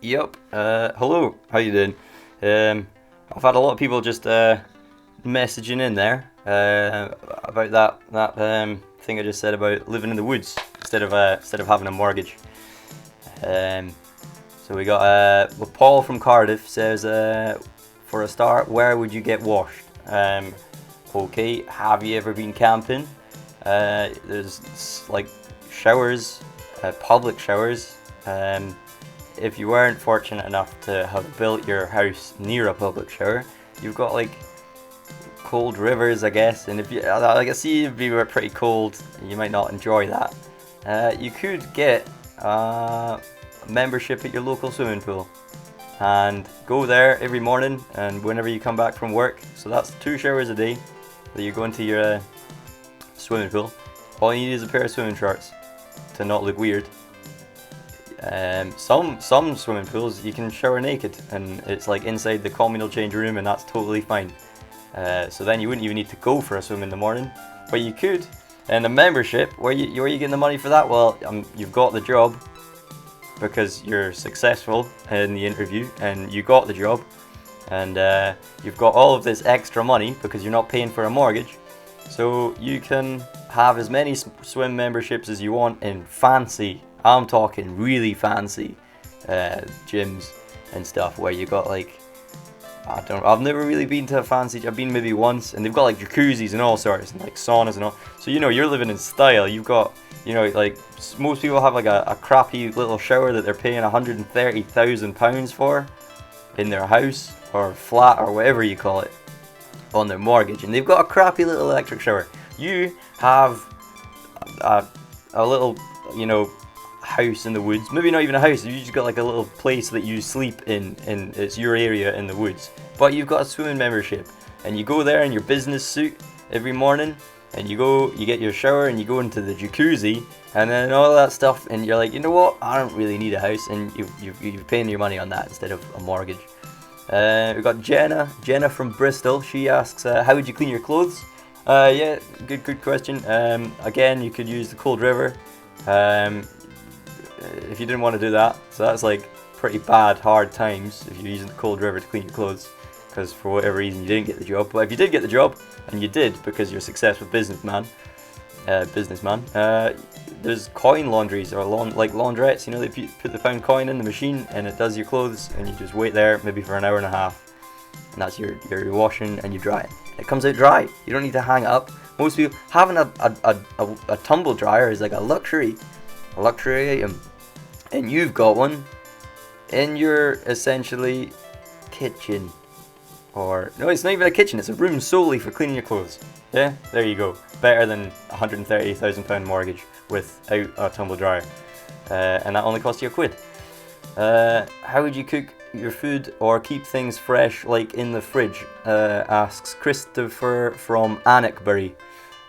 Yep. Hello. How you doing? I've had a lot of people just messaging in there about that thing I just said about living in the woods instead of having a mortgage. Um, so we got well, Paul from Cardiff says, for a start, where would you get washed? Okay. Have you ever been camping? There's like showers, public showers. If you weren't fortunate enough to have built your house near a public shower, you've got like cold rivers, I guess. And if you, like, I see if you were pretty cold, you might not enjoy that. You could get a membership at your local swimming pool and go there every morning and whenever you come back from work. So that's 2 showers a day that you go into your swimming pool. All you need is a pair of swimming shorts to not look weird. Some swimming pools you can shower naked and it's like inside the communal change room, and that's totally fine. So then you wouldn't even need to go for a swim in the morning, but you could. And a membership, where you getting the money for that? Well, you've got the job because you're successful in the interview and you got the job, and you've got all of this extra money because you're not paying for a mortgage. So you can have as many swim memberships as you want in fancy, I'm talking really fancy gyms and stuff, where you got like, I've never really been to a fancy, I've been maybe once, and they've got like jacuzzis and all sorts, and like saunas and all. So you're living in style. You've got, like most people have like a crappy little shower that they're paying £130,000 for in their house or flat or whatever you call it on their mortgage, and they've got a crappy little electric shower. You have a little, house in the woods, maybe not even a house, you just got like a little place that you sleep in it's your area in the woods, but you've got a swimming membership, and you go there in your business suit every morning, and you get your shower, and you go into the jacuzzi, and then all that stuff, and you're like, you know what, I don't really need a house, and you're paying your money on that instead of a mortgage. We've got Jenna from Bristol. She asks, how would you clean your clothes? Yeah, good question. Again, you could use the cold river. If you didn't want to do that, so that's like pretty bad, hard times if you're using the cold river to clean your clothes, because for whatever reason you didn't get the job. But if you did get the job, and you did because you're a successful businessman, there's coin laundries or like laundrettes. They put the pound coin in the machine and it does your clothes, and you just wait there maybe for an hour and a half, and that's your washing, and you dry it. It comes out dry. You don't need to hang it up. Most people having a tumble dryer is like a luxury item. And you've got one in your essentially kitchen, or no, it's not even a kitchen, it's a room solely for cleaning your clothes. Yeah, there you go. Better than £130,000 mortgage without a tumble dryer, and that only costs you £1. How would you cook your food or keep things fresh, like in the fridge? Asks Christopher from Annickbury.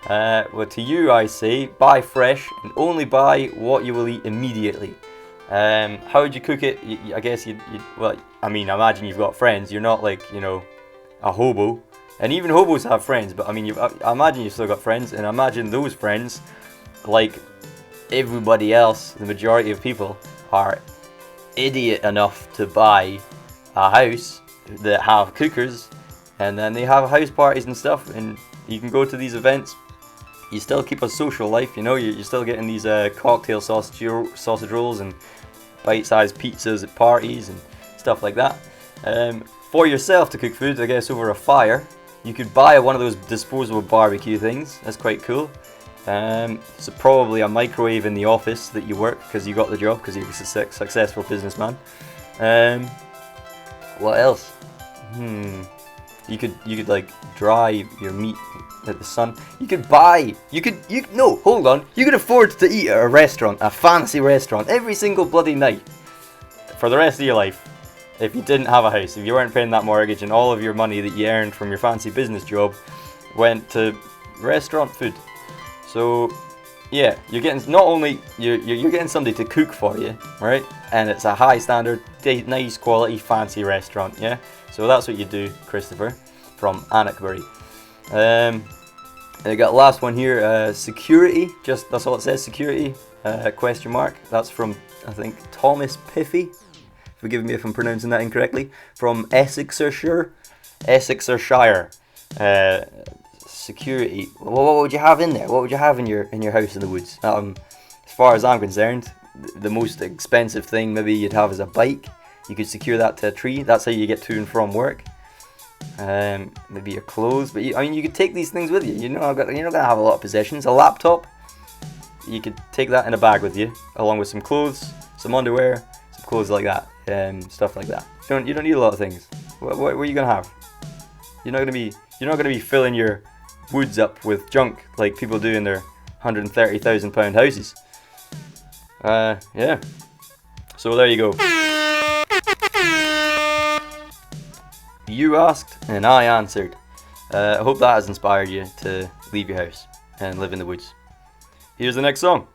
Well, to you I say, buy fresh and only buy what you will eat immediately. How would you cook it? I guess I imagine you've got friends. You're not like, a hobo. And even hobos have friends, but I imagine you've still got friends, and I imagine those friends, like everybody else, the majority of people, are idiot enough to buy a house that have cookers, and then they have house parties and stuff, and you can go to these events. You still keep a social life, you're still getting these cocktail sausage rolls and bite-sized pizzas at parties and stuff like that. For yourself to cook food, I guess, over a fire, you could buy one of those disposable barbecue things. That's quite cool. So probably a microwave in the office that you work, because you got the job, because you're a successful businessman. What else? You could like dry your meat at the sun. You could afford to eat at a restaurant, a fancy restaurant, every single bloody night for the rest of your life, if you didn't have a house, if you weren't paying that mortgage, and all of your money that you earned from your fancy business job went to restaurant food. So yeah, you're getting, not only you're getting somebody to cook for you, right? And it's a high standard, nice quality, fancy restaurant. Yeah, so that's what you do, Christopher from Annickbury. And I got the last one here, security, just that's all it says, security, question mark. That's from, I think, Thomas Piffy, Forgive me if I'm pronouncing that incorrectly. From Essexshire. Security. What would you have in there? What would you have in your house in the woods? As far as I'm concerned, the most expensive thing maybe you'd have is a bike. You could secure that to a tree. That's how you get to and from work. Maybe your clothes, but you could take these things with you. You're not gonna have a lot of possessions. A laptop, you could take that in a bag with you, along with some clothes, some underwear, some clothes like that, stuff like that. You don't need a lot of things. What are you gonna have? You're not gonna be filling your woods up with junk like people do in their £130,000 houses. Yeah. So there you go. You asked and I answered. I hope that has inspired you to leave your house and live in the woods. Here's the next song.